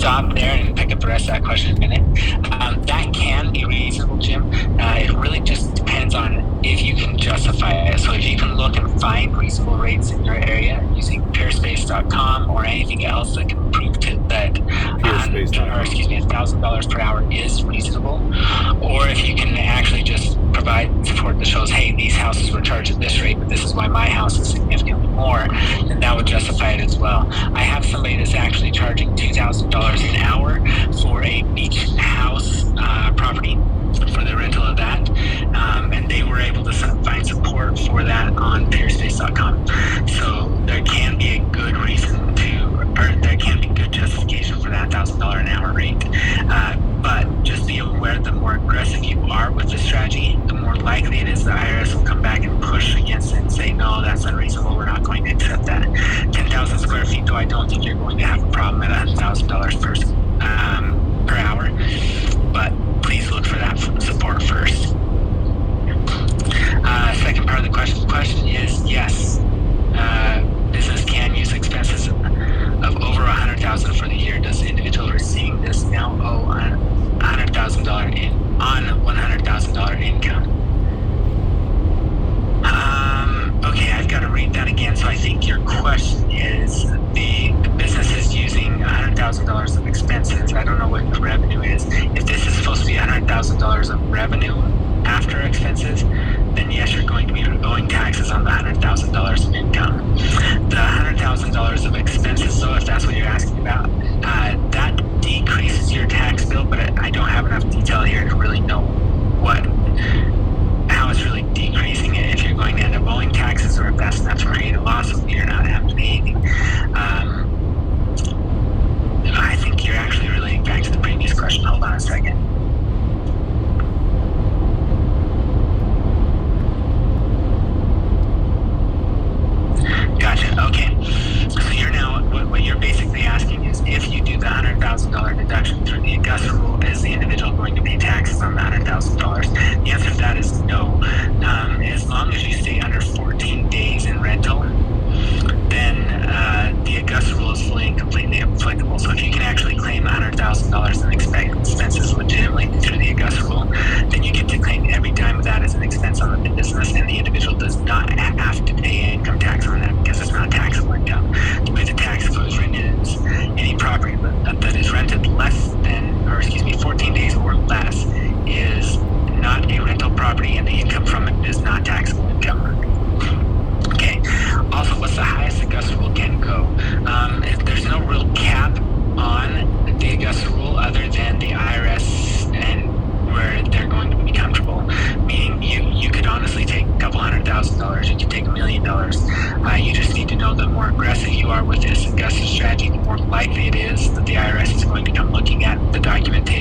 stop there and pick up the rest of that question in a minute. That can be reasonable, Jim. It really just depends on if you can justify it. So if you can look and find reasonable rates in your area using peerspace.com or anything else that can prove that $1,000 per hour is reasonable, or if you can actually just provide support that shows, hey, these houses were charged at this rate, but this is why my house is significantly more, then that would justify it as well. I have somebody that's actually charging $2,000 an hour for a beach house property for the rental of that, and they were able to find support for that on peerspace.com. So there can be a good reason or there can be good justification for that $1,000 an hour rate. But just be aware, the more aggressive you are with the strategy, the more likely it is the IRS will come back and push against it and say, no, that's unreasonable, we're not going to accept that. 10,000 square feet, though, I don't think you're going to have a problem at $1,000 per hour. But please look for that support first. Second part of the question is yes. Business can use expenses of over $100,000 for the year. Does the individual receiving this now owe $100,000 on $100,000 income? Okay, I've got to read that again. So I think your question is the business is using $100,000 of expenses. I don't know what the revenue is. If this is supposed to be $100,000 of revenue after expenses, then yes, you're going to be owing taxes on the $100,000 of income. The $100,000 of expenses, so if that's what you're asking about, that decreases your tax bill, but I don't have enough detail here to really know how it's really decreasing it, if you're going to end up owing taxes or if that's enough to create a loss so you're not having to pay anything. I think you're actually relating back to the previous question. Hold on a second. Gotcha. Okay. So you're now, what you're basically asking is if you do the $100,000 deduction through the Agusta rule, is the individual going to pay taxes on the $100,000? The answer to that is no. As long as you stay under 14 days in rental, then the Agusta rule is fully and completely applicable. So if you can actually claim $100,000 in expenses legitimately through the Agusta rule, then you get to claim every dime of that as an expense on the business, and the individual does not have to pay income tax on that because it's not taxable income. The way the tax code is written is any property that is rented 14 days or less is not a rental property, and the income from it is not taxable income. Okay. Also, what's the highest Agusta rule can go? There's no real cap on the Agusta rule other than the IRS and where they're going to be comfortable. Meaning you could honestly take a couple $100,000, you could take $1 million. You just need to know the more aggressive you are with this Agusta strategy, the more likely it is that the IRS is going to come looking at the documentation